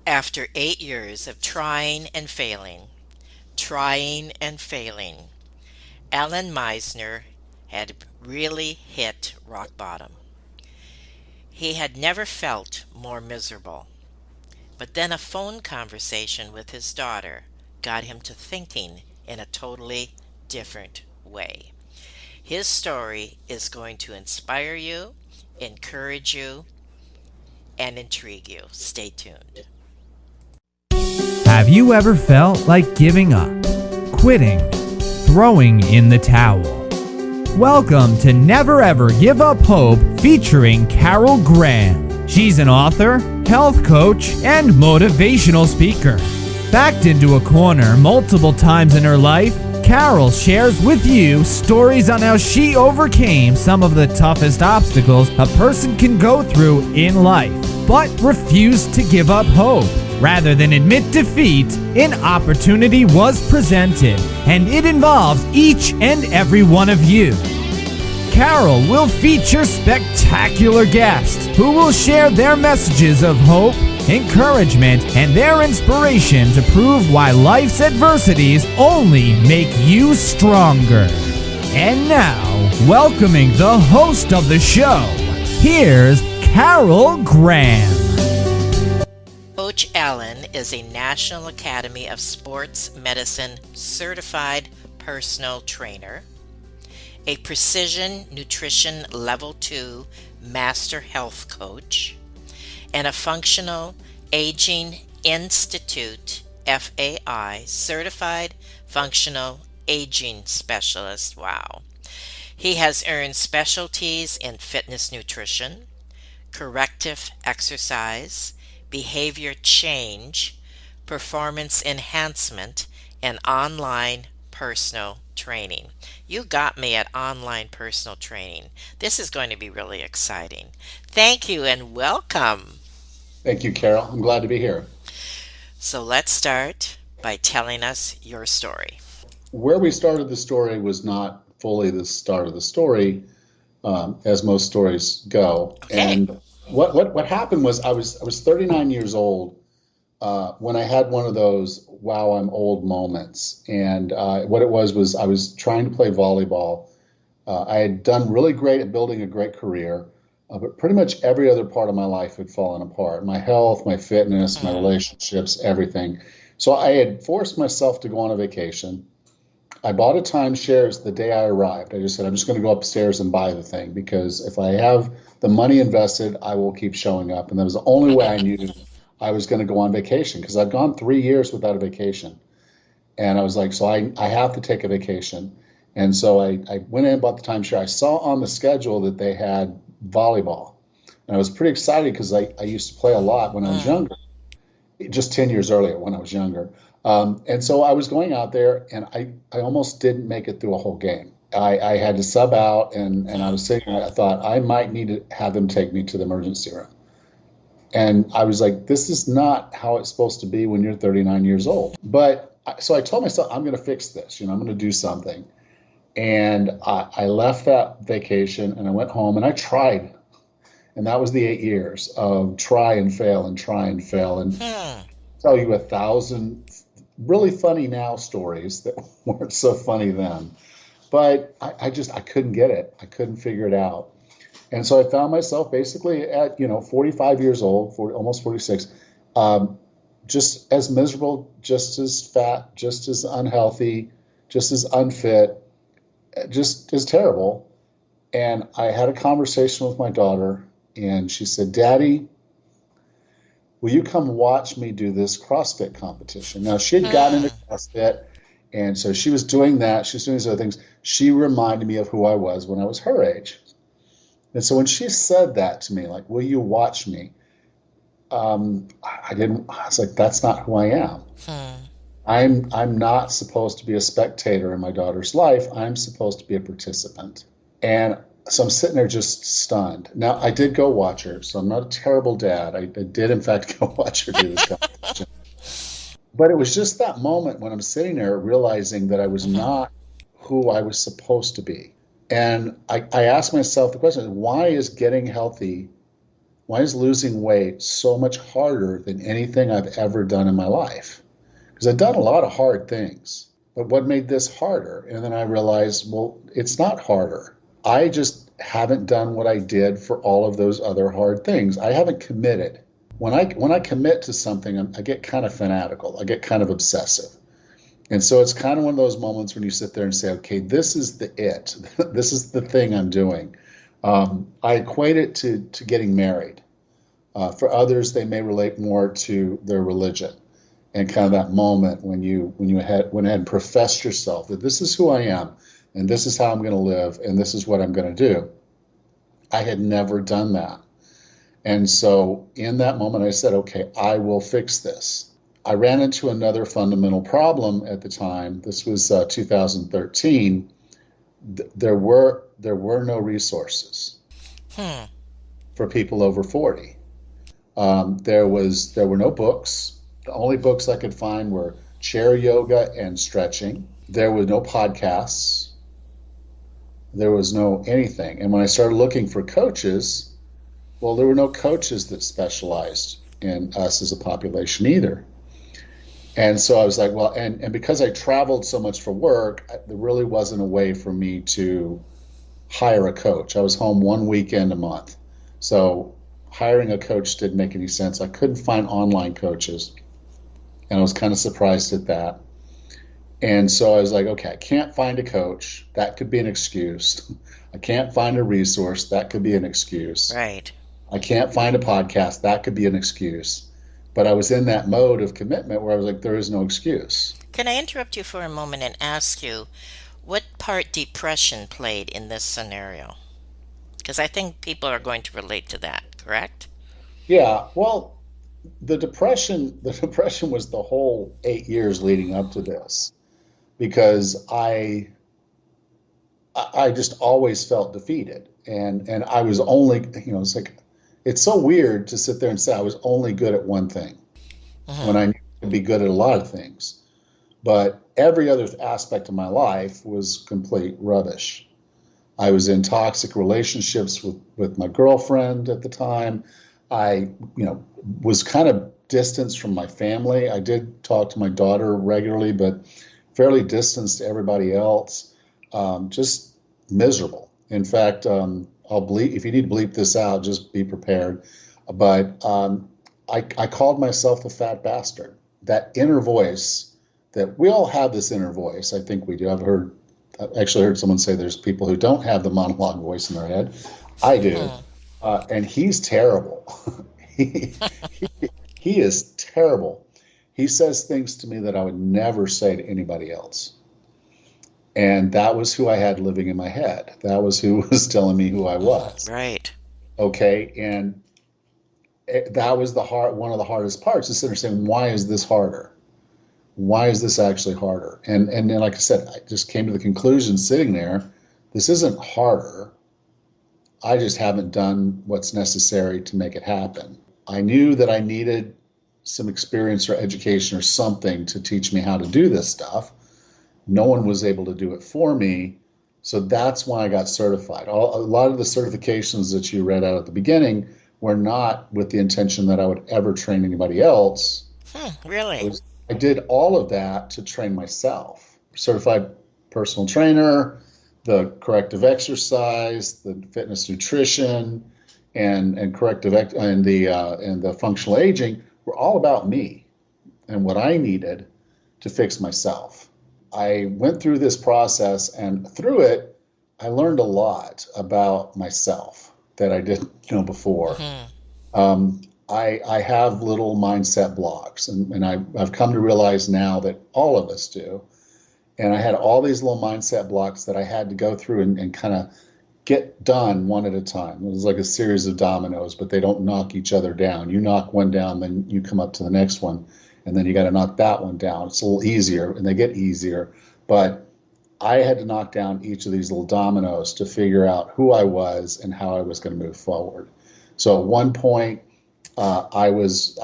After 8 years of trying and failing, Alan Meisner had really hit rock bottom. He had never felt more miserable. But then a phone conversation with his daughter got him to thinking in a totally different way. His story is going to inspire you, encourage you, and intrigue you. Stay tuned. Have you ever felt like giving up, quitting, throwing in the towel? Welcome to Never Ever Give Up Hope featuring Carol Graham. She's an author, health coach, and motivational speaker. Backed into a corner multiple times in her life, Carol shares with you stories on how she overcame some of the toughest obstacles a person can go through in life, but refused to give up hope. Rather than admit defeat, an opportunity was presented, and it involves each and every one of you. Carol will feature spectacular guests who will share their messages of hope, encouragement, and their inspiration to prove why life's adversities only make you stronger. And now, welcoming the host of the show, here's Carol Graham. Coach Allan is a National Academy of Sports Medicine certified personal trainer, a Precision Nutrition Level 2 Master Health Coach, and a Functional Aging Institute FAI Certified Functional Aging Specialist. Wow. He has earned specialties in fitness nutrition, corrective exercise, behavior change, performance enhancement, and online personal training. You got me at online personal training. This is going to be really exciting. Thank you and welcome. Thank you, Carol. I'm glad to be here. So let's start by telling us your story. Where we started the story was not fully the start of the story, as most stories go. Okay. And what happened was I was 39 years old when I had one of those "wow, I'm old" moments. And what it was I was trying to play volleyball. I had done really great at building a great career, but pretty much every other part of my life had fallen apart. My health, my fitness, my relationships, everything. So I had forced myself to go on a vacation. I bought a timeshare the day I arrived. I just said, I'm just going to go upstairs and buy the thing because if I have the money invested, I will keep showing up. And that was the only way I knew I was going to go on vacation because I've gone 3 years without a vacation. And I was like, so I have to take a vacation. And so I went in and bought the timeshare. I saw on the schedule that they had volleyball. And I was pretty excited because I used to play a lot when I was younger, just 10 years earlier when I was younger. And so I was going out there and I almost didn't make it through a whole game. I had to sub out and I was sitting there, I thought I might need to have them take me to the emergency room. And I was like, this is not how it's supposed to be when you're 39 years old. So I told myself, I'm going to fix this, I'm going to do something. And I left that vacation and I went home and I tried. And that was the 8 years of try and fail and try and fail and tell you 1,000 really funny now stories that weren't so funny then. But I couldn't get it. I couldn't figure it out. And so I found myself basically at, 45 years old, almost 46, just as miserable, just as fat, just as unhealthy, just as unfit, just as terrible. And I had a conversation with my daughter and she said, Daddy, will you come watch me do this CrossFit competition? Now, she had gotten into CrossFit, and so she was doing that. She was doing these other things. She reminded me of who I was when I was her age. And so when she said that to me, like, will you watch me? I was like, that's not who I am. I'm not supposed to be a spectator in my daughter's life. I'm supposed to be a participant. And so I'm sitting there just stunned. Now, I did go watch her, so I'm not a terrible dad. I did, in fact, go watch her do this competition. But it was just that moment when I'm sitting there realizing that I was not who I was supposed to be. And I asked myself the question, why is getting healthy why is losing weight so much harder than anything I've ever done in my life? Because I've done a lot of hard things, but what made this harder? And then I realized, well, it's not harder. I just haven't done what I did for all of those other hard things. I haven't committed. When I commit to something, I get kind of fanatical. I get kind of obsessive. And so it's kind of one of those moments when you sit there and say, okay, this is the it. This is the thing I'm doing. I equate it to getting married. For others, they may relate more to their religion and kind of that moment when you went ahead and professed yourself that this is who I am and this is how I'm going to live and this is what I'm going to do. I had never done that. And so in that moment, I said, okay, I will fix this. I ran into another fundamental problem at the time. This was 2013. There were no resources Hmm. for people over 40. There were no books. The only books I could find were chair yoga and stretching. There were no podcasts. There was no anything. And when I started looking for coaches, well, there were no coaches that specialized in us as a population either. And so I was like, well, and because I traveled so much for work, there really wasn't a way for me to hire a coach. I was home one weekend a month. So hiring a coach didn't make any sense. I couldn't find online coaches. And I was kind of surprised at that. And so I was like, okay, I can't find a coach. That could be an excuse. I can't find a resource. That could be an excuse. Right. I can't find a podcast. That could be an excuse. But I was in that mode of commitment where I was like, there is no excuse. Can I interrupt you for a moment and ask you what part depression played in this scenario? Because I think people are going to relate to that, correct? Yeah, well, the depression was the whole 8 years leading up to this because I just always felt defeated. And I was only, it's like, it's so weird to sit there and say I was only good at one thing when Hmm. I knew I could be good at a lot of things. But every other aspect of my life was complete rubbish. I was in toxic relationships with my girlfriend at the time. I, was kind of distanced from my family. I did talk to my daughter regularly, but fairly distanced to everybody else. Just miserable. In fact, I'll bleep if you need to bleep this out. Just be prepared. But I called myself a fat bastard. That inner voice that we all have this inner voice. I think we do. I've actually heard someone say there's people who don't have the monologue voice in their head. I do. Hmm. And he's terrible. he, he is terrible. He says things to me that I would never say to anybody else. And that was who I had living in my head. That was who was telling me who I Hmm. was. Right. Okay. And that was one of the hardest parts is understanding why is this harder? Why is this actually harder? And then, like I said, I just came to the conclusion sitting there, this isn't harder. I just haven't done what's necessary to make it happen. I knew that I needed some experience or education or something to teach me how to do this stuff. No one was able to do it for me. So that's why I got certified. A lot of the certifications that you read out at the beginning were not with the intention that I would ever train anybody else. Really? I did all of that to train myself. Certified personal trainer, the corrective exercise, the fitness nutrition, and and the functional aging were all about me and what I needed to fix myself. I went through this process, and through it, I learned a lot about myself that I didn't know before. Hmm. I have little mindset blocks, and I've come to realize now that all of us do. And I had all these little mindset blocks that I had to go through and kind of get done one at a time. It was like a series of dominoes, but they don't knock each other down. You knock one down, then you come up to the next one, and then you got to knock that one down. It's a little easier, and they get easier. But I had to knock down each of these little dominoes to figure out who I was and how I was going to move forward. So at one point, I was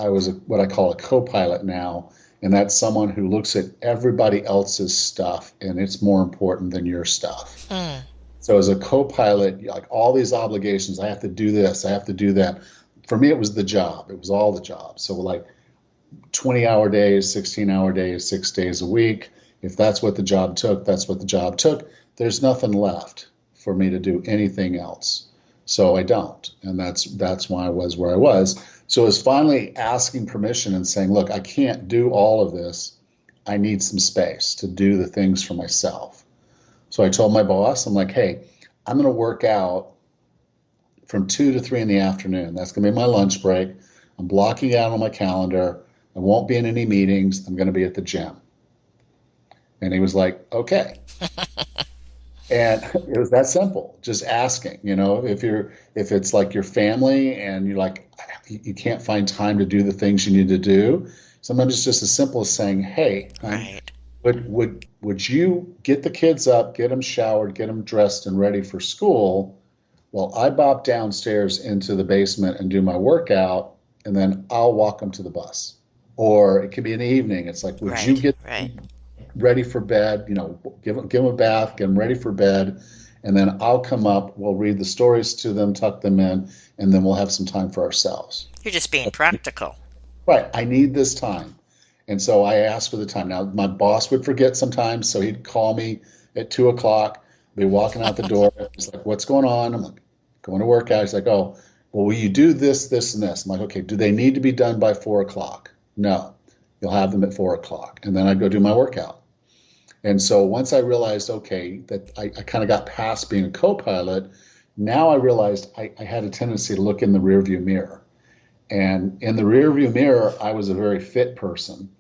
what I call a co-pilot now, and that's someone who looks at everybody else's stuff, and it's more important than your stuff. Hmm. So as a co-pilot, like all these obligations, I have to do this, I have to do that. for me, it was the job. It was all the job. So like 20-hour days, 16-hour days, 6 days a week. If that's what the job took, that's what the job took. There's nothing left for me to do anything else. So I don't. And that's why I was where I was. So it's finally asking permission and saying, look, I can't do all of this. I need some space to do the things for myself. So I told my boss, I'm like, hey, I'm going to work out from 2 to 3 in the afternoon. That's going to be my lunch break. I'm blocking it out on my calendar. I won't be in any meetings. I'm going to be at the gym. And he was like, okay. And it was that simple, just asking, if it's like your family and you're like, you can't find time to do the things you need to do. Sometimes it's just as simple as saying, hey, Right. would you get the kids up, get them showered, get them dressed and ready for school while I bop downstairs into the basement and do my workout, and then I'll walk them to the bus. Or it could be in the evening. It's like, would you Right. get Right. ready for bed? Give them a bath, get them ready for bed, and then I'll come up. We'll read the stories to them, tuck them in, and then we'll have some time for ourselves. You're just being practical. Right. I need this time. And so I asked for the time. Now, my boss would forget sometimes, so he'd call me at 2 o'clock, be walking out the door. He's like, what's going on? I'm like, going to work out. He's like, oh, well, will you do this, this, and this? I'm like, okay, do they need to be done by 4 o'clock? No. You'll have them at 4 o'clock. And then I'd go do my workout. And so once I realized, okay, that I kind of got past being a co-pilot, now I realized I had a tendency to look in the rearview mirror. And in the rearview mirror, I was a very fit person.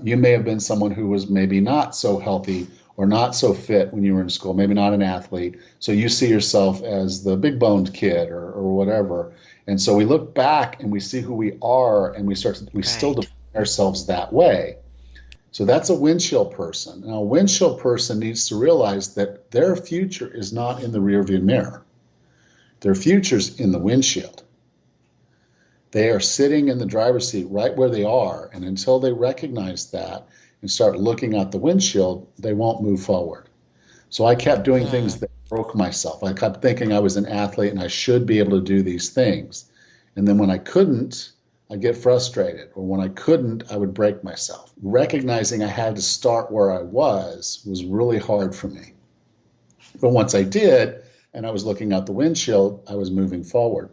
You may have been someone who was maybe not so healthy or not so fit when you were in school, maybe not an athlete. So you see yourself as the big boned kid or whatever. And so we look back and we see who we are, and we still Right. define ourselves that way. So that's a windshield person. Now, a windshield person needs to realize that their future is not in the rearview mirror. Their future's in the windshield. They are sitting in the driver's seat right where they are. And until they recognize that and start looking out the windshield, they won't move forward. So I kept doing Hmm. things that broke myself. I kept thinking I was an athlete and I should be able to do these things. And then when I couldn't, I'd get frustrated. Or when I couldn't, I would break myself. Recognizing I had to start where I was really hard for me. But once I did, and I was looking out the windshield, I was moving forward.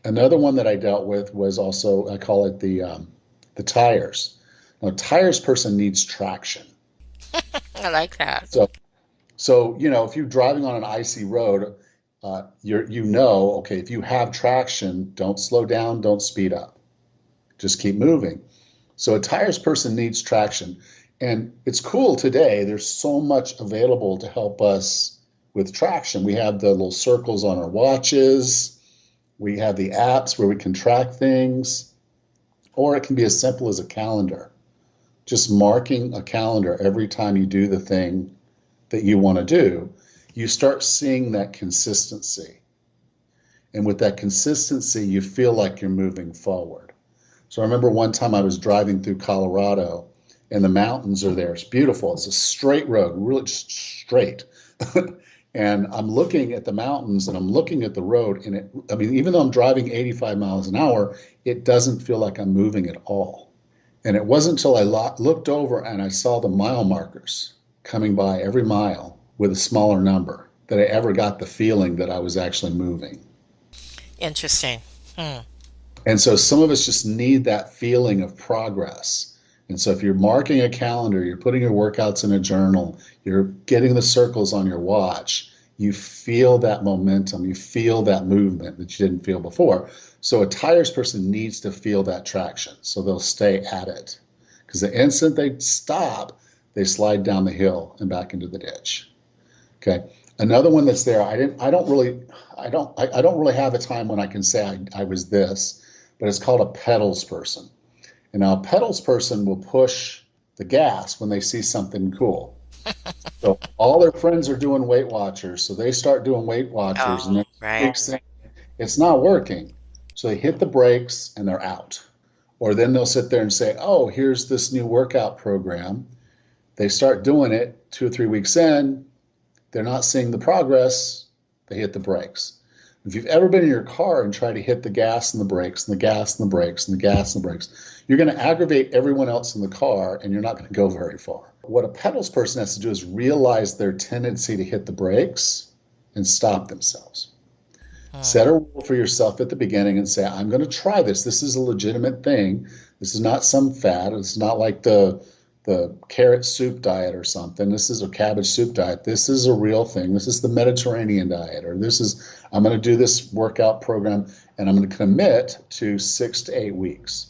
Another one that I dealt with was also, I call it the tires. Now, a tires person needs traction. I like that. So, so if you're driving on an icy road, okay, if you have traction, don't slow down, don't speed up, just keep moving. So a tires person needs traction, and it's cool today. There's so much available to help us with traction. We have the little circles on our watches. We have the apps where we can track things, or it can be as simple as a calendar. Just marking a calendar every time you do the thing that you want to do, you start seeing that consistency. And with that consistency, you feel like you're moving forward. So I remember one time I was driving through Colorado, and the mountains are there. It's beautiful. It's a straight road, really just straight. And I'm looking at the mountains and I'm looking at the road, and even though I'm driving 85 miles an hour, it doesn't feel like I'm moving at all. And it wasn't until I looked over and I saw the mile markers coming by every mile with a smaller number that I ever got the feeling that I was actually moving. Interesting. Hmm. And so some of us just need that feeling of progress. And so if you're marking a calendar, you're putting your workouts in a journal, you're getting the circles on your watch, you feel that momentum, you feel that movement that you didn't feel before. So a tires person needs to feel that traction, so they'll stay at it. Because the instant they stop, they slide down the hill and back into the ditch. Okay. Another one that's there, I don't really have a time when I can say I was this, but it's called a pedals person. And now a pedals person will push the gas when they see something cool. So all their friends are doing Weight Watchers, so they start doing Weight Watchers, and Oh, then right. next thing, it's not working. So they hit the brakes and they're out. Or then they'll sit there and say, "Oh, here's this new workout program." They start doing it 2 or 3 weeks in, they're not seeing the progress, they hit the brakes. If you've ever been in your car and tried to hit the gas and the brakes and the gas and the brakes and the gas and the brakes, you're going to aggravate everyone else in the car and you're not going to go very far. What a pedals person has to do is realize their tendency to hit the brakes and stop themselves. Set a rule for yourself at the beginning and say, I'm going to try this. This is a legitimate thing. This is not some fad. It's not like the carrot soup diet or something. This is a cabbage soup diet. This is a real thing. This is the Mediterranean diet, or I'm going to do this workout program and I'm going to commit to 6 to 8 weeks.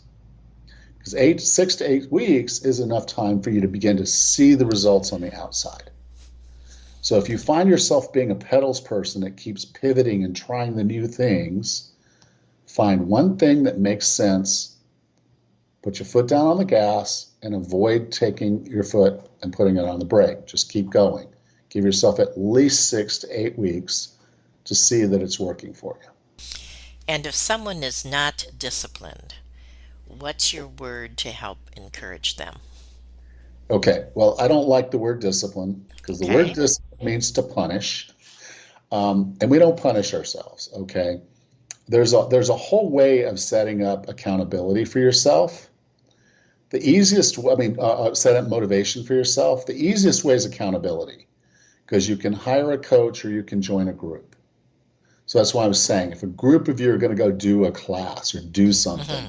Because 6 to 8 weeks is enough time for you to begin to see the results on the outside. So if you find yourself being a pedals person that keeps pivoting and trying the new things, find one thing that makes sense, put your foot down on the gas, and avoid taking your foot and putting it on the brake. Just keep going. Give yourself at least 6 to 8 weeks to see that it's working for you. And if someone is not disciplined, what's your word to help encourage them? Okay, well, I don't like the word discipline because the word Okay. discipline means to punish, and we don't punish ourselves, okay? There's a whole way of setting up accountability for yourself. The easiest, set up motivation for yourself. The easiest way is accountability because you can hire a coach or you can join a group. So that's why I was saying, if a group of you are going to go do a class or do something,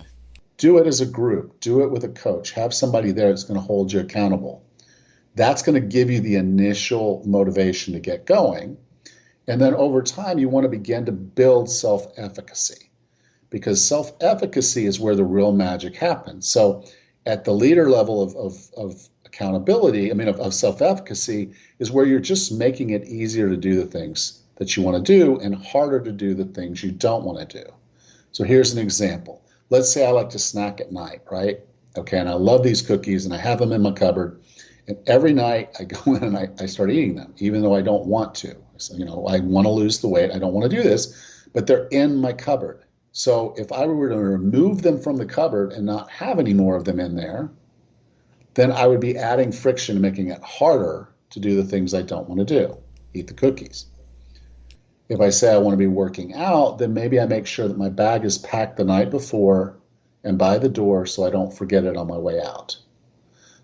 do it as a group, do it with a coach, have somebody there that's going to hold you accountable. That's going to give you the initial motivation to get going. And then over time, you want to begin to build self-efficacy because self-efficacy is where the real magic happens. So at the leader level of accountability, of self-efficacy, is where you're just making it easier to do the things that you want to do and harder to do the things you don't want to do. So here's an example. Let's say I like to snack at night, right? Okay, and I love these cookies and I have them in my cupboard. And every night I go in and I start eating them, even though I don't want to. So, I want to lose the weight. I don't want to do this, but they're in my cupboard. So if I were to remove them from the cupboard and not have any more of them in there, then I would be adding friction, making it harder to do the things I don't want to do, eat the cookies. If I say I want to be working out, then maybe I make sure that my bag is packed the night before and by the door so I don't forget it on my way out.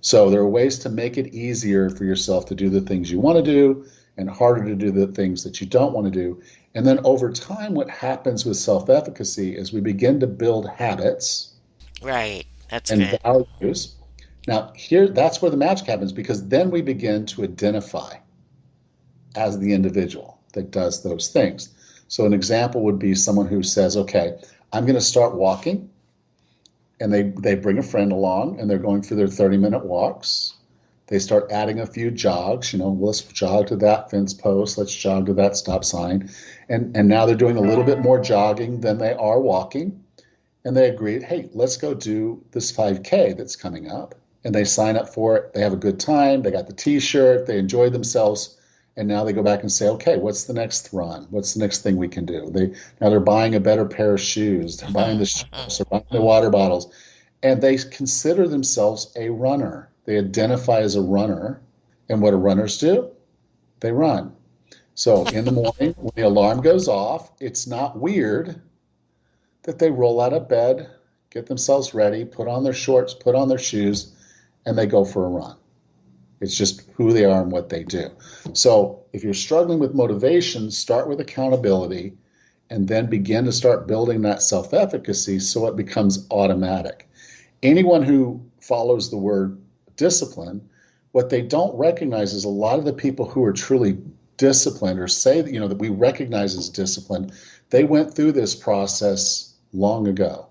So there are ways to make it easier for yourself to do the things you want to do and harder to do the things that you don't want to do. And then over time, what happens with self-efficacy is we begin to build habits Right. That's and good. values. Now, that's where the magic happens because then we begin to identify as the individual that does those things. So an example would be someone who says, okay, I'm going to start walking, and they bring a friend along and they're going for their 30-minute walks. They start adding a few jogs, let's jog to that fence post, let's jog to that stop sign. And now they're doing a little bit more jogging than they are walking. And they agreed, hey, let's go do this 5K that's coming up. And they sign up for it. They have a good time. They got the t-shirt. They enjoy themselves. And now they go back and say, okay, what's the next run? What's the next thing we can do? Now they're buying a better pair of shoes. They're buying the shirts. They're buying the water bottles. And they consider themselves a runner. They identify as a runner. And what do runners do? They run. So in the morning, when the alarm goes off, it's not weird that they roll out of bed, get themselves ready, put on their shorts, put on their shoes, and they go for a run. It's just who they are and what they do. So if you're struggling with motivation, start with accountability and then begin to start building that self-efficacy so it becomes automatic. Anyone who follows the word discipline, what they don't recognize is a lot of the people who are truly disciplined or say that we recognize as disciplined, they went through this process long ago.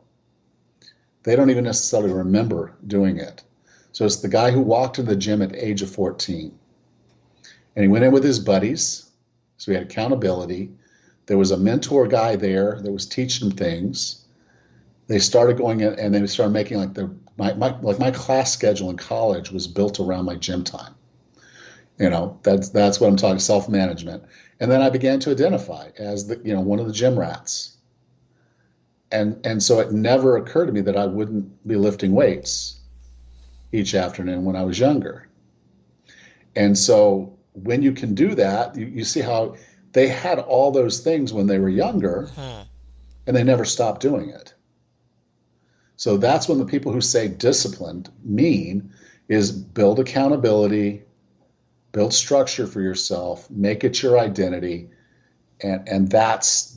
They don't even necessarily remember doing it. So it's the guy who walked in the gym at the age of 14. And he went in with his buddies. So he had accountability. There was a mentor guy there that was teaching them things. They started going in and they started making my class schedule in college was built around my gym time. That's what I'm talking, self-management. And then I began to identify as one of the gym rats. And so it never occurred to me that I wouldn't be lifting weights each afternoon when I was younger. And so when you can do that, you see how they had all those things when they were younger, and they never stopped doing it. So that's when the people who say disciplined mean is build accountability, build structure for yourself, make it your identity, and that's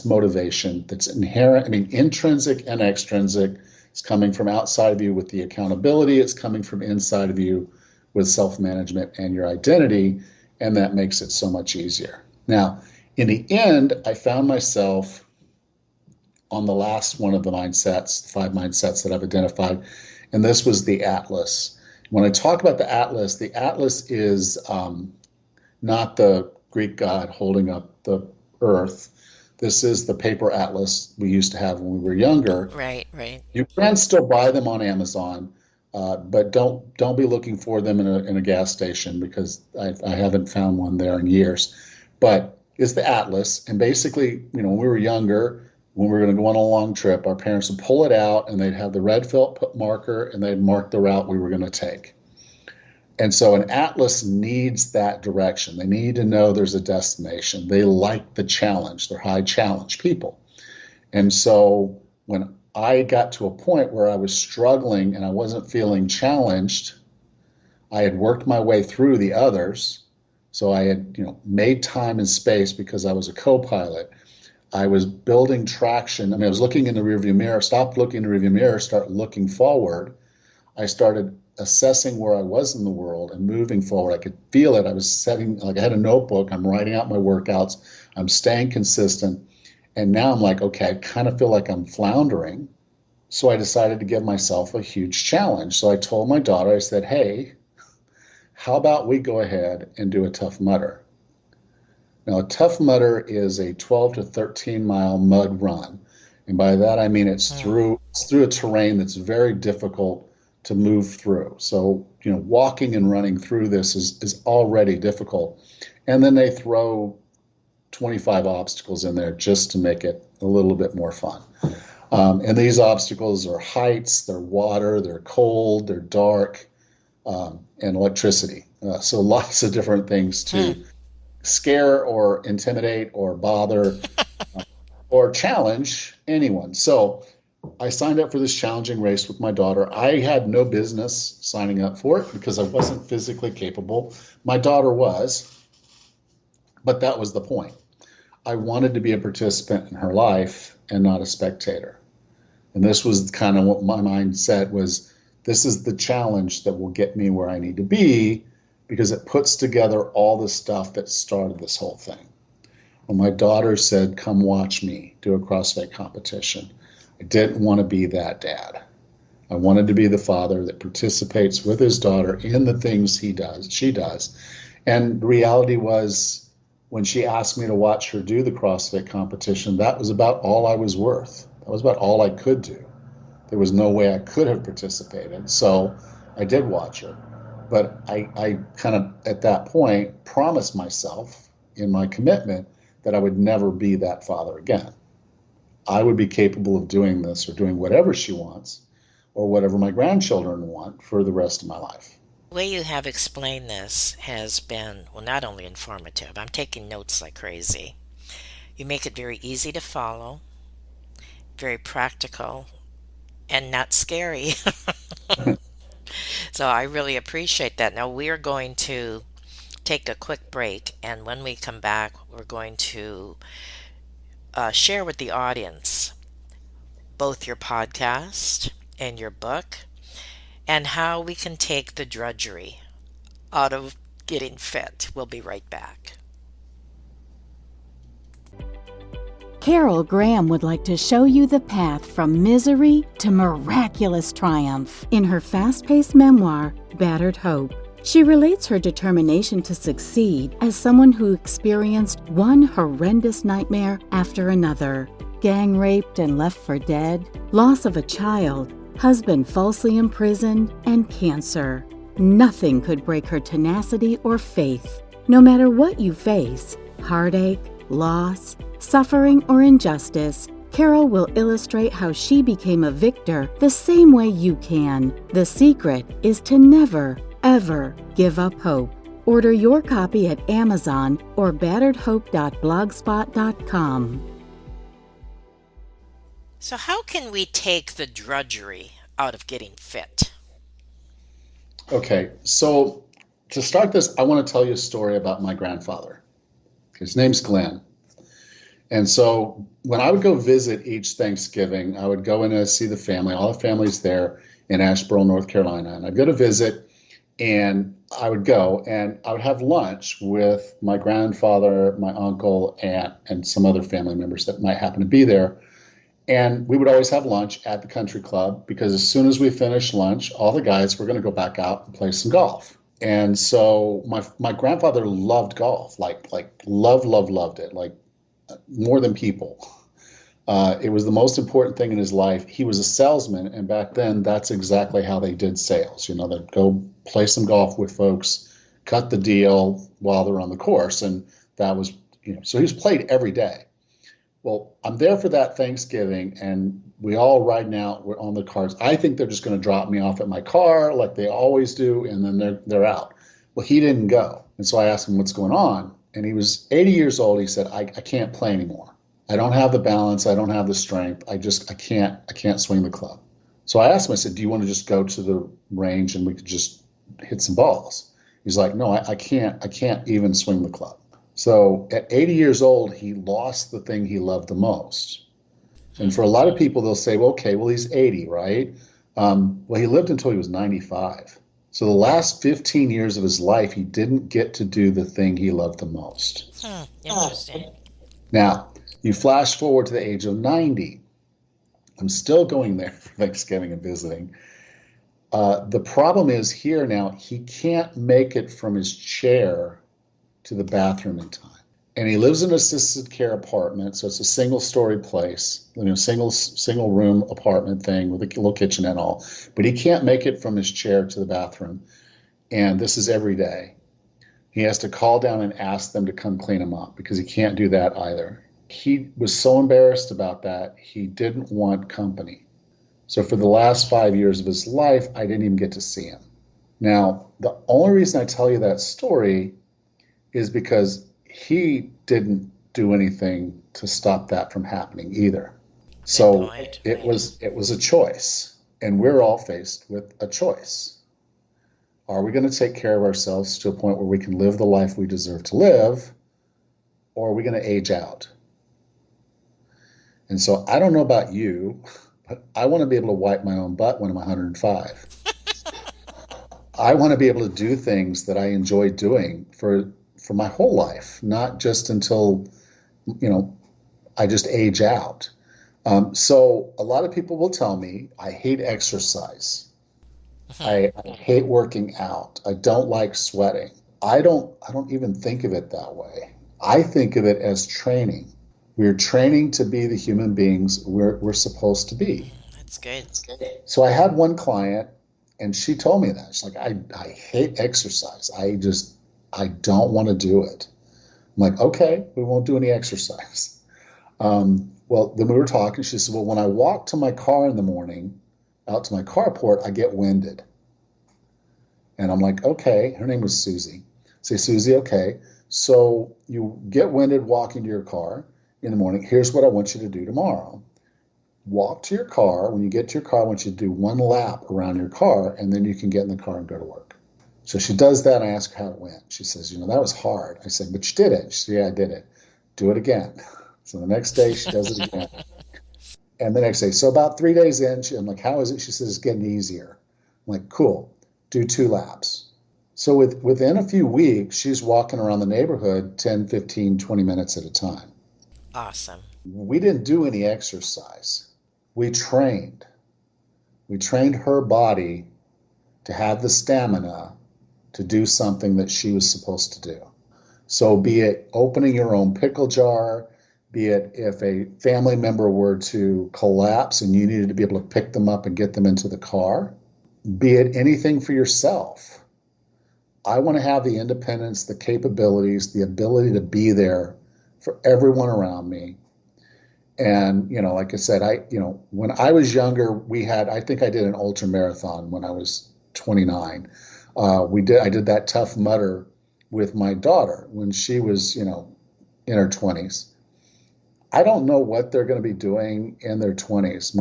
motivation. That's inherent. I mean, intrinsic and extrinsic. It's coming from outside of you with the accountability. It's coming from inside of you with self-management and your identity, and that makes it so much easier. Now, in the end, I found myself on the last one of the mindsets, 5 mindsets that I've identified, and this was the Atlas. When I talk about the Atlas is not the Greek god holding up the earth. This is the paper atlas we used to have when we were younger. Right. You can still buy them on Amazon, but don't be looking for them in a gas station, because I haven't found one there in years. But it's the Atlas, and basically, when we were younger, when we were going to go on a long trip, our parents would pull it out, and they'd have the red felt marker, and they'd mark the route we were going to take. And so an atlas needs that direction. They need to know there's a destination. They like the challenge. They're high challenge people. And so when I got to a point where I was struggling and I wasn't feeling challenged, I had worked my way through the others. So I had, made time and space because I was a co-pilot. I was building traction. I mean, I was looking in the rearview mirror, stopped looking in the rearview mirror, start looking forward. I started assessing where I was in the world and moving forward. I could feel it. I was setting, like I had a notebook. I'm writing out my workouts. I'm staying consistent. And now I'm like, okay, I kind of feel like I'm floundering. So I decided to give myself a huge challenge. So I told my daughter, I said, hey, how about we go ahead and do a Tough Mudder? Now, a Tough Mudder is a 12 to 13 mile mud run. And by that, I mean it's through a terrain that's very difficult to move through. So, walking and running through this is already difficult. And then they throw 25 obstacles in there just to make it a little bit more fun. And these obstacles are heights, they're water, they're cold, they're dark, and electricity. So lots of different things to scare or intimidate or bother or challenge anyone. So I signed up for this challenging race with my daughter. I had no business signing up for it because I wasn't physically capable. My daughter was, but that was the point. I wanted to be a participant in her life and not a spectator. And this was kind of what my mindset was. This is the challenge that will get me where I need to be, because it puts together all the stuff that started this whole thing. When my daughter said, come watch me do a CrossFit competition, I didn't want to be that dad. I wanted to be the father that participates with his daughter in the things she does. And the reality was, when she asked me to watch her do the CrossFit competition, that was about all I was worth. That was about all I could do. There was no way I could have participated. So I did watch her. But I kind of, at that point, promised myself in my commitment that I would never be that father again. I would be capable of doing this or doing whatever she wants or whatever my grandchildren want for the rest of my life. The way you have explained this has been, well, not only informative, I'm taking notes like crazy. You make it very easy to follow, very practical, and not scary. So I really appreciate that. Now we are going to take a quick break, and when we come back, we're going to share with the audience both your podcast and your book, and how we can take the drudgery out of getting fit. We'll be right back. Carol Graham would like to show you the path from misery to miraculous triumph in her fast-paced memoir, Battered Hope. She relates her determination to succeed as someone who experienced one horrendous nightmare after another. Gang raped and left for dead, loss of a child, husband falsely imprisoned, and cancer. Nothing could break her tenacity or faith. No matter what you face, heartache, loss, suffering, or injustice, Carol will illustrate how she became a victor the same way you can. The secret is to never, ever give up hope. Order your copy at Amazon or batteredhope.blogspot.com. So, how can we take the drudgery out of getting fit? Okay, so to start this, I want to tell you a story about my grandfather. His name's Glenn. And so when I would go visit each Thanksgiving, I would go in and see the family, all the families there in Asheboro, North Carolina. And I'd go to visit, and I would go and I would have lunch with my grandfather, my uncle, aunt, and some other family members that might happen to be there. And we would always have lunch at the country club, because as soon as we finished lunch, all the guys were going to go back out and play some golf. And so my grandfather loved golf, like loved it, like more than people. It was the most important thing in his life. He was a salesman, and back then that's exactly how they did sales. You know, they'd go play some golf with folks, cut the deal while they're on the course. And that was, so he was played every day. Well, I'm there for that Thanksgiving, and we all right now, we're on the cars. I think they're just going to drop me off at my car like they always do, and then they're out. Well, he didn't go. And so I asked him what's going on. And he was 80 years old. He said, I can't play anymore. I don't have the balance. I don't have the strength. I can't swing the club. So I asked him, I said, do you want to just go to the range and we could just hit some balls? He's like, no, I can't even swing the club. So at 80 years old, he lost the thing he loved the most. And for a lot of people, they'll say, well, okay, well, he's 80, right? Well, he lived until he was 95. So the last 15 years of his life, he didn't get to do the thing he loved the most. Interesting. Now, you flash forward to the age of 90. I'm still going there for Thanksgiving and visiting. The problem is here now, he can't make it from his chair to the bathroom in time. And he lives in an assisted care apartment, so it's a single-story place, single room apartment thing with a little kitchen and all. But he can't make it from his chair to the bathroom, and this is every day. He has to call down and ask them to come clean him up, because he can't do that either. He was so embarrassed about that, he didn't want company. So for the last 5 years of his life, I didn't even get to see him. Now, the only reason I tell you that story is because he didn't do anything to stop that from happening either. So it was a choice, and we're all faced with a choice. Are we going to take care of ourselves to a point where we can live the life we deserve to live, or are we going to age out? And so I don't know about you, but I want to be able to wipe my own butt when I'm 105. I want to be able to do things that I enjoy doing for my whole life, not just until, I just age out. So a lot of people will tell me, I hate exercise. I hate working out. I don't like sweating. I don't even think of it that way. I think of it as training. We're training to be the human beings we're supposed to be. That's good. So I had one client, and she told me that. She's like, I hate exercise. I don't want to do it. I'm like, okay, we won't do any exercise. Well, then we were talking. She said, well, when I walk to my car in the morning, out to my carport, I get winded. And I'm like, okay. Her name was Susie. Say, Susie, okay. So you get winded walking to your car in the morning. Here's what I want you to do tomorrow. Walk to your car. When you get to your car, I want you to do one lap around your car, and then you can get in the car and go to work. So she does that. I ask her how it went. She says, that was hard. I said, but you did it. She said, yeah, I did it. Do it again. So the next day she does it again. And the next day, so about 3 days in, I'm like, how is it? She says, it's getting easier. I'm like, cool. Do 2 laps. So within a few weeks, she's walking around the neighborhood 10, 15, 20 minutes at a time. Awesome. We didn't do any exercise. We trained. We trained her body to have the stamina to do something that she was supposed to do. So be it opening your own pickle jar, be it if a family member were to collapse and you needed to be able to pick them up and get them into the car, be it anything for yourself. I want to have the independence, the capabilities, the ability to be there for everyone around me. And, like I said, when I was younger, I think I did an ultra marathon when I was 29. I did that Tough Mudder with my daughter when she was, in her 20s. I don't know what they're going to be doing in their 20s.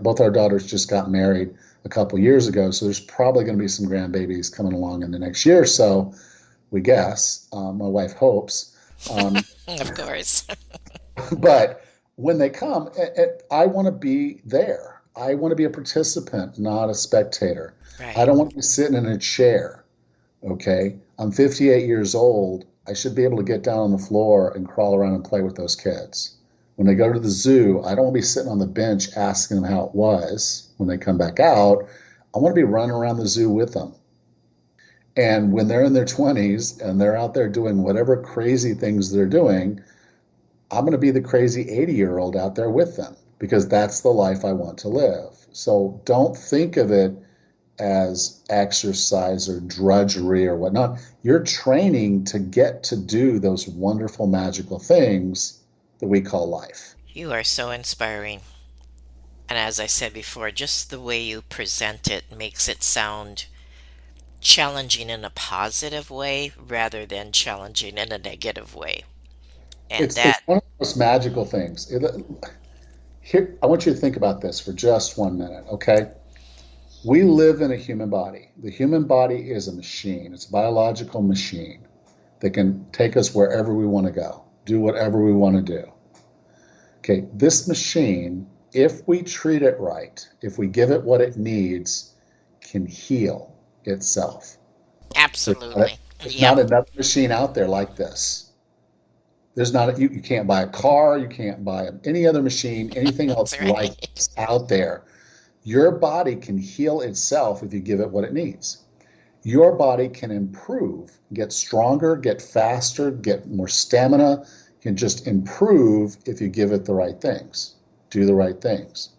Both our daughters just got married a couple years ago, so there's probably going to be some grandbabies coming along in the next year or so, we guess. My wife hopes. Of course. But when they come, I want to be there. I want to be a participant, not a spectator. I Right. don't want to be sitting in a chair. Okay. I'm 58 years old. I should be able to get down on the floor and crawl around and play with those kids. When they go to the zoo, I don't want to be sitting on the bench asking them how it was when they come back out. I want to be running around the zoo with them. And when they're in their 20s and they're out there doing whatever crazy things they're doing, I'm going to be the crazy 80-year-old out there with them because that's the life I want to live. So don't think of it as exercise or drudgery or whatnot. You're training to get to do those wonderful, magical things that we call life. You are so inspiring. And as I said before, just the way you present it makes it sound challenging in a positive way rather than challenging in a negative way. And It's that, one of the most magical things. Here, I want you to think about this for just 1 minute, okay? We live in a human body. The human body is a machine. It's a biological machine that can take us wherever we want to go, do whatever we want to do. Okay, this machine, if we treat it right, if we give it what it needs, can heal itself. absolutely. There's Yep. not another machine out there like this. There's not you can't buy a car, you can't buy any other machine, anything That's else like right. this out there. Your body can heal itself if you give it what it needs. Your body can improve, get stronger, get faster, get more stamina, can just improve if you give it the right things, do the right things.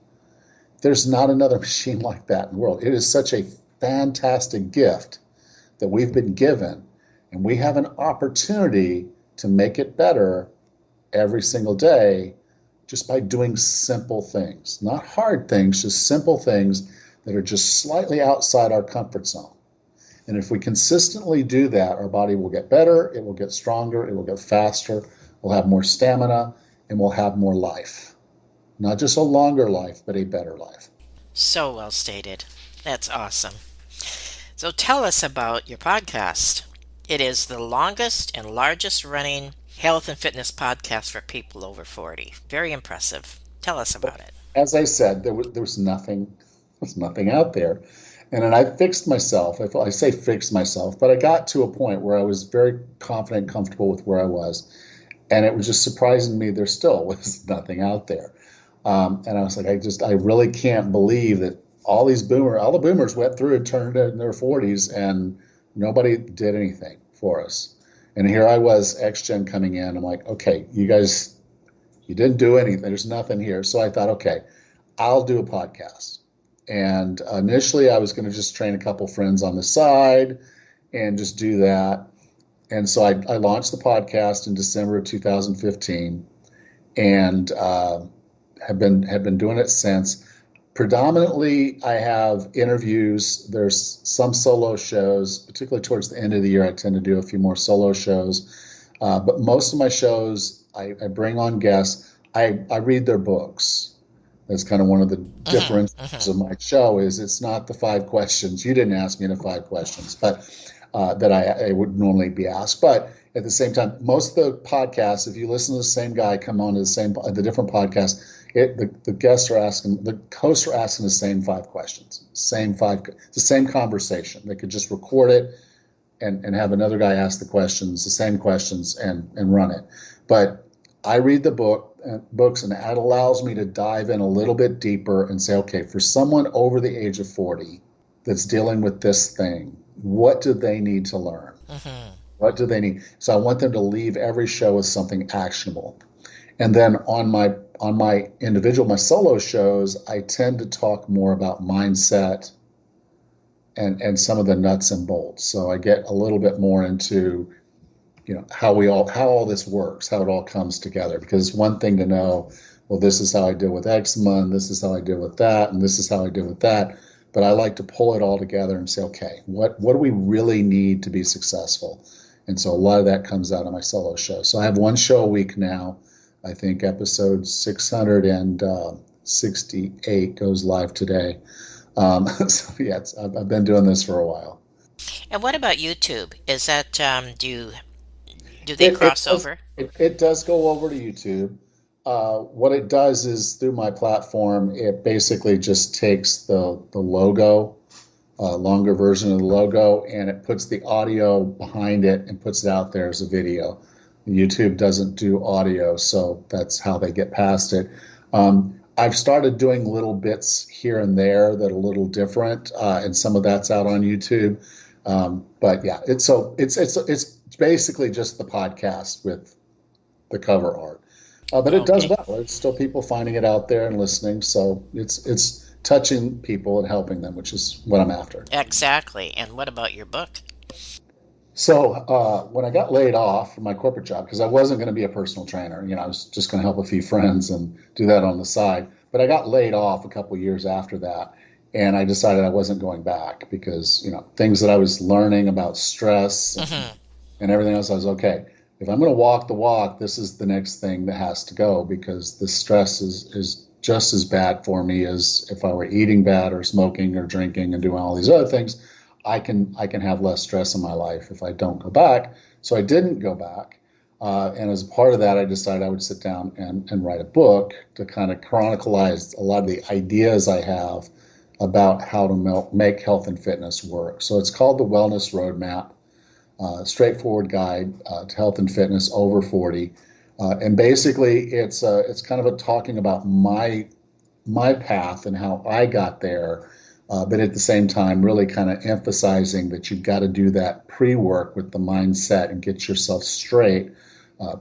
There's not another machine like that in the world. It is such a fantastic gift that we've been given, and we have an opportunity to make it better every single day just by doing simple things, not hard things, just simple things that are just slightly outside our comfort zone. And if we consistently do that, our body will get better, it will get stronger, it will get faster, we'll have more stamina, and we'll have more life. Not just a longer life, but a better life. So well stated. That's awesome. So tell us about your podcast. It is the longest and largest running health and fitness podcast for people over 40. Very impressive. Tell us about it. As I said, there was nothing out there. And then I fixed myself. I say fixed myself, but I got to a point where I was very confident and comfortable with where I was. And it was just surprising me there still was nothing out there. And I was like, I really can't believe that all the boomers went through and turned in their 40s and nobody did anything for us. And here I was, ex-gen coming in. I'm like, okay, you guys, you didn't do anything. There's nothing here. So I thought, okay, I'll do a podcast. And initially I was going to just train a couple friends on the side and just do that. And so I launched the podcast in December of 2015 and have been doing it since. Predominantly, I have interviews. There's some solo shows, particularly towards the end of the year. I tend to do a few more solo shows, but most of my shows, I bring on guests. I read their books. That's kind of one of the differences of my show is it's not the 5 questions. You didn't ask me the 5 questions, but that I would normally be asked. But at the same time, most of the podcasts, if you listen to the same guy come on to the different podcasts, the guests are asking, the hosts are asking the same 5 questions, the same conversation. They could just record it and have another guy ask the same questions and run it. But I read the books, and that allows me to dive in a little bit deeper and say, okay, for someone over the age of 40 that's dealing with this thing, what do they need to learn? Mm-hmm. What do they need? So I want them to leave every show with something actionable. And then on my my solo shows, I tend to talk more about mindset and some of the nuts and bolts. So I get a little bit more into how all this works, how it all comes together. Because it's one thing to know, well, this is how I deal with eczema, and this is how I deal with that, and this is how I deal with that. But I like to pull it all together and say, okay, what do we really need to be successful? And so a lot of that comes out of my solo show. So I have one show a week now. I think episode 668 goes live today. So yeah, I've been doing this for a while. And what about YouTube? Is that do they cross over? It does go over to YouTube. What it does is through my platform, it basically just takes the logo, longer version of the logo, and it puts the audio behind it and puts it out there as a video. YouTube doesn't do audio, so that's how they get past it. I've started doing little bits here and there that are a little different, and some of that's out on YouTube. But yeah, it's basically just the podcast with the cover art. But it does well. There's still people finding it out there and listening, so it's touching people and helping them, which is what I'm after. Exactly. And what about your book? So when I got laid off from my corporate job, because I wasn't going to be a personal trainer, I was just going to help a few friends and do that on the side. But I got laid off a couple of years after that, and I decided I wasn't going back because things that I was learning about stress and everything else. I was okay. If I'm going to walk the walk, this is the next thing that has to go, because the stress is just as bad for me as if I were eating bad or smoking or drinking and doing all these other things. I can have less stress in my life if I don't go back. So I didn't go back. And as a part of that, I decided I would sit down and write a book to kind of chronicleize a lot of the ideas I have about how to make health and fitness work. So it's called The Wellness Roadmap, straightforward guide to health and fitness over 40. And basically, it's kind of talking about my path and how I got there. But at the same time, really kind of emphasizing that you've got to do that pre-work with the mindset and get yourself straight,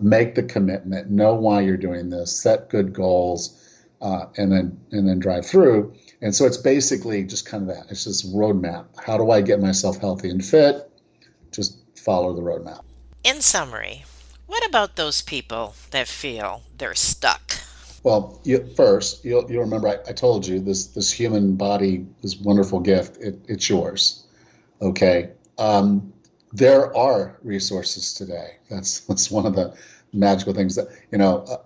make the commitment, know why you're doing this, set good goals, and then drive through. And so it's basically just kind of that. It's just roadmap. How do I get myself healthy and fit? Just follow the roadmap. In summary, what about those people that feel they're stuck? Well, you'll remember I told you this human body, this wonderful gift, it's yours. Okay. There are resources today. That's one of the magical things that,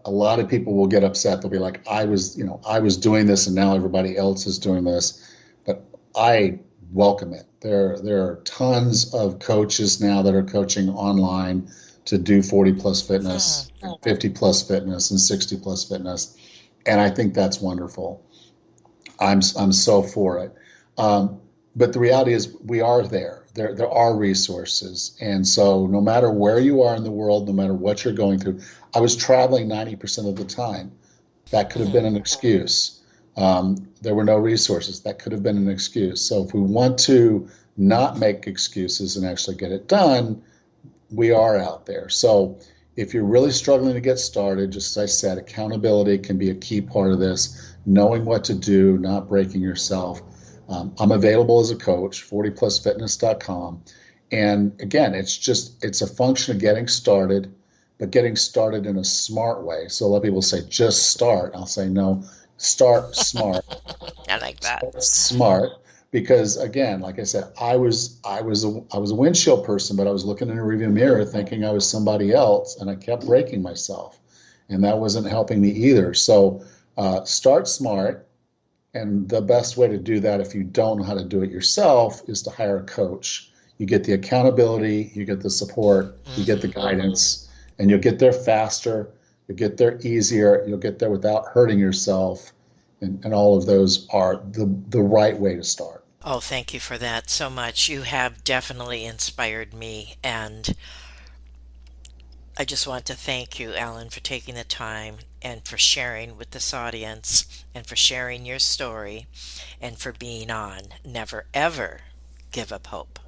a lot of people will get upset. They'll be like, I was doing this and now everybody else is doing this. But I welcome it. There are tons of coaches now that are coaching online to do 40 plus fitness, 50 plus fitness, and 60 plus fitness. And I think that's wonderful. I'm so for it. But the reality is we are there. There are resources. And so no matter where you are in the world, no matter what you're going through, I was traveling 90% of the time. That could have been an excuse. There were no resources. That could have been an excuse. So if we want to not make excuses and actually get it done, we are out there. So if you're really struggling to get started, just as I said, accountability can be a key part of this, knowing what to do, not breaking yourself. I'm available as a coach, 40plusfitness.com. And again, it's a function of getting started, but getting started in a smart way. So a lot of people say, just start. I'll say, no, start smart. I like that. Start smart. Because again, like I said, I was a windshield person, but I was looking in a rearview mirror thinking I was somebody else, and I kept breaking myself, and that wasn't helping me either. So start smart, and the best way to do that, if you don't know how to do it yourself, is to hire a coach. You get the accountability, you get the support, you get the guidance, and you'll get there faster, you'll get there easier, you'll get there without hurting yourself, and all of those are the right way to start. Oh, thank you for that so much. You have definitely inspired me, and I just want to thank you, Allan, for taking the time and for sharing with this audience and for sharing your story and for being on Never Ever Give Up Hope.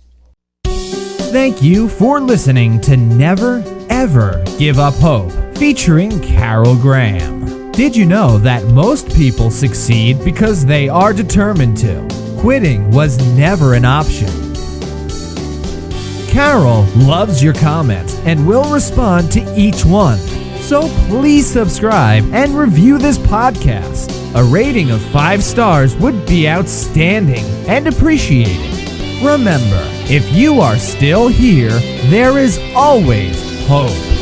Thank you for listening to Never Ever Give Up Hope, featuring Carol Graham. Did you know that most people succeed because they are determined to? Quitting was never an option. Carol loves your comments and will respond to each one. So please subscribe and review this podcast. A rating of 5 stars would be outstanding and appreciated. Remember, If you are still here, there is always hope.